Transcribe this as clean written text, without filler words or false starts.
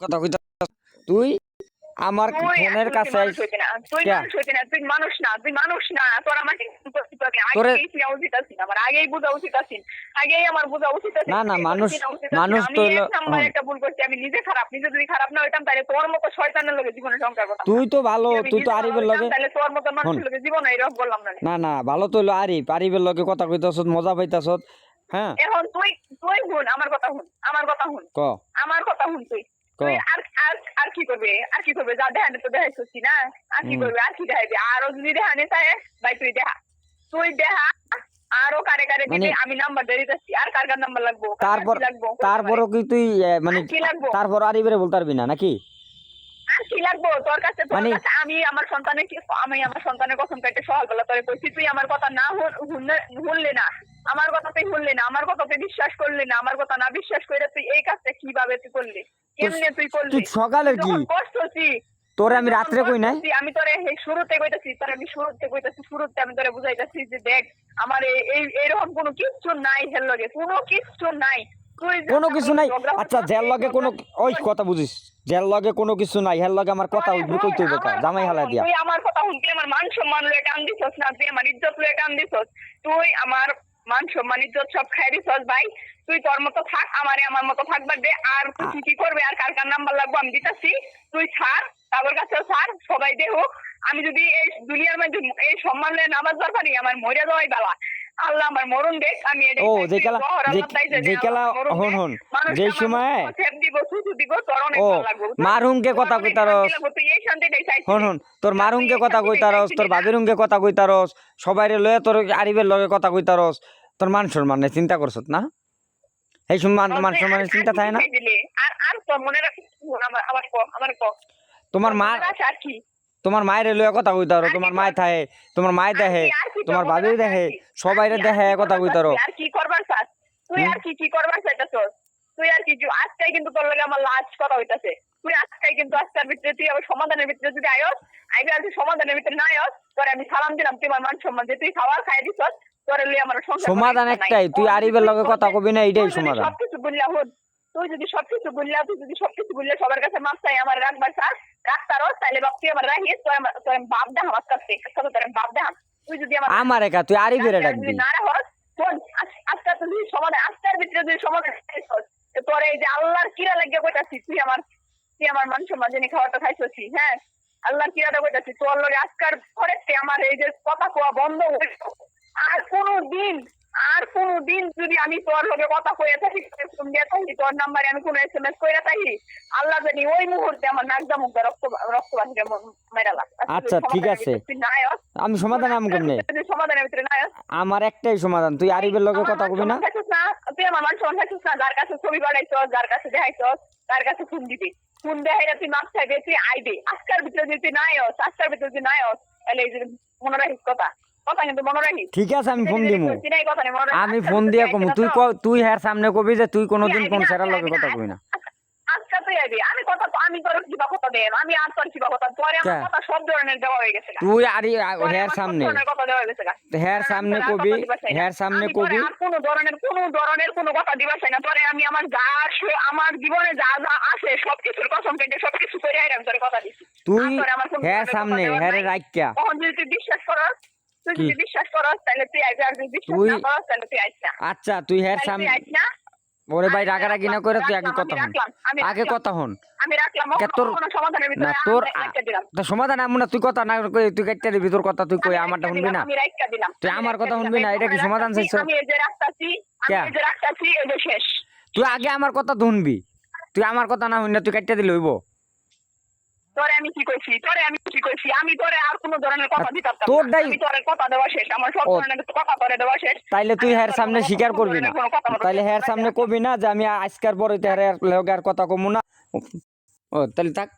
কথা কইতা তুই আমার ফোনের কাছে তুই মানুষ না তোর আমাকে আমার আগেই বোঝা উচিত আছে আগেই আমার বোঝা উচিত আছে না মানুষ তো একটা ভুল করছি আমি নিজে খারাপ নিজে যদি খারাপ না হইতাম তাহলে তোর মতো শয়তানের লগে জীবনে সংসার করতাম তুই তো ভালো তুই তো আরিফের লগে তাহলে তোর মতো মানুষের লগে জীবনে এরকম বললাম না ভালো তো হলো আরিফের লগে কথা কইতাছস মজা পাইতাছস হ্যাঁ এখন তুই শুন আমার কথা শুন ক আমার কথা শুন তুই আর কি করবে যা দেখানে তো দেখাইছি না আর কি করবে আর কি দেখাইবে আরো যদি দেখানে চাই ভাই তুই দেখা আরো কারে দিবি আমি নাম্বার দিয়ে দিতেছি আর কার নাম্বার লাগবো তারপরও কি তুই মানে তারপর আরিফেরে বলতে পারবি না নাকি আর কি লাগবো তোর কাছে আমি আমার সন্তানের কসম কাটে সকালবেলা তোরে কইছি তুই আমার কথা না শুনলে না আমার কথা তুই শুনলি না আমার কথা তুই বিশ্বাস করলি না আমার কথা না বিশ্বাস করে তুই এই কাজটা কিভাবে তুই করলি কেমনে তুই করলি তুই সকালের কি কষ্টছি তোরে আমি রাত্রে কই নাই আমি তোরে শুরুতে কইতাছি শুরুতে আমি তোরে বুঝাইতাছি যে দেখ আমার এইরকম কোনো কিছু নাই হেল লগে কোনো কিছু নাই কোনো কিছু নাই আচ্ছা জেল লগে কোনো ওই কথা বুঝিস জেল লগে কোনো কিছু নাই হেল লগে আমার কথা উঠবে কইতে হইবে কা জামাই হালা দিয়া তুই আমার কথা শুনতে আমার মান সম্মান লয়ে কাম দিছস না তুই আমার ইজ্জত লয়ে কাম দিছস তুই আমার মান সম্মান ইজ্জত সব খাই দিছস ভাই তুই তোর মতো থাক আমার মতো থাকবার দে আর তুই কি করবে আর কার নাম্বার লাগবো আমি দিতাছি তুই ছাড় তাদের কাছে ছাড় সবাই দেহ আমি যদি এই দুনিয়ার মধ্যে এই সম্মান লয়ে নামাজ পারি আমার মরে যাওয়াই বালা আল্লাহ আমার মরণ দেখ আমি ও যে খেলা হন যে সময় ও মারুমকে কথা কইতারস হন তোর মারুমকে কথা কইতারস তোর ভাবিরুমকে কথা কইতারস সবাইরে লয়ে তোর আরিফের লগে কথা কইতারস তোর মান সম্মান চিন্তা করছত না এই সম্মান মান সম্মানের চিন্তা থাকে না আর তোর মনে রাখিস আমার তোমার মা আর কি তোমার মায়ের লয়ে কথা কইতারো তোমার মায় থাকে তোমার মায় দেখে তোমার ভাবি দেখে সবাইরে দেখে কথা কইতারো আর কি করবার চাস তুই আর কি করবার চাইতাছস তুই আর কি আজকে কিন্তু তোর লাগে আমার লাস্ট কথা হইতাছে তুই আজকে কিন্তু আজকের ভিতরে তুই আবার সমাধানের ভিতরে যদি আয়স আইবে আর সমাধানের ভিতরে না আয়স তোর আমি সালাম দিলাম তুই আমার মান সম্মান যে তুই খাবার খাই দিছস তোরে লই আমার সংসার সমাধান একটাই তুই আরিফের লগে কথা কবি না এইটাই সমাধান সবকিছু বললা হল তুই যদি সবকিছু বললে সবার কাছে মাপ চাই আমার রাখবার চাস রাখতারও তাহলে বাপ তুই আমার রাখিস তোর বাপ দে আমার কাছে তোর বাপ দে তুই যদি আমার একা তুই আরিফের ডাকবি না রাখস শোন আজকে তুই সমাধান আজকের ভিতরে তুই সমাধান তোর এই যে আল্লাহর কিরা লাগিয়ে কইতাছিস তুই আমার মান সম্মান জেনে খাওয়াটা খাইছিস হ্যাঁ আল্লাহর কিরাটা কইতাছিস তোর লগে আজকার পরে আমার এই যে কথা কোয়া বন্ধ হয়ে আর কোনদিন যদি আমি তোর লগে কথা কইয়া থাকি ফোন দিয়া থাকি তোর নাম্বারে আমি কোনো SMS কইরা থাকি আল্লাহ জানি ওই মুহূর্তে আমার নাক জামুক রক্ত বাহিরে মেরালা আচ্ছা ঠিক আছে আমি সমাধান আমি কেমনে সমাধানের ভিতরে না আমার একটাই সমাধান তুই আরিফের লগে কথা কবি না তুই আমার মান সম্মান খাইছিস না যার কাছে ছবি বানাইছস যার কাছে দেখাইছস তার কাছে ফোন দিবি ফোন দেখাইরা তুই মাপ চাইবে তুই আইবি আজকের ভিতরে যদি তুই নাই হস তাহলে এই যে মনে রাখিস কথা ঠিক আছে আমি ফোন দিমু আমি ফোন দিয়া কমু তুই হের সামনে কবি যে তুই কোনোদিন কোন সেরার লগে কথা কবি না আচ্ছা তুই আইবি আমি তোর কিবা কথা দেন আমি আর তোর কিবা কথা তোরে আমার কথা সব ধরনের দেওয়া হয়ে গেছে তুই আর হের সামনে হের সামনে কবি আর কোন ধরনের কোন কথা দিবা চাই না তোরে আমি আমার জীবনে যা আছে সবকিছুর কসম কেটে সবকিছু করে আমি তোরে কথা দিছি তুই হের সামনে হেরে রাখিয়া তখন যদি তুই বিশ্বাস করস তুই বিশ্বাস করস তাহলে তুই আইবি আর যদি বিশ্বাস না করস তাহলে তুই আইস না আচ্ছা তুই হের সামনে ওরে ভাই রাগারাগি না করে তুই আগে কথা হন আমি রাখলাম কোনো সমাধানের ভিতরে তোর সমাধান এমন না তুই কথা না কই তুই কাটতে দিবি তোর কথা তুই কই আমারটা শুনবি না আমি রাখতে দিলাম তুই আমার কথা শুনবি না এটা কি সমাধান চাইছ আমি এই যে রাখতাছি এই যে শেষ তুই আগে আমার কথা শুনবি তুই আমার কথা না শুনলে তুই কাটতে দিলে হইব তোরে আমি কি কইছি আমি তোরে আর কোন ধরনের কথা দিতাম না আমি তোরে কথা দেওয়া শেষ আমার সব ধরনের কথা তোরে দেওয়া শেষ তাইলে তুই হের সামনে স্বীকার করবি না তাইলে হের সামনে কবি না যে আমি আজকের পরে হের লগে আর কথা কমু না ও তাহলে থাক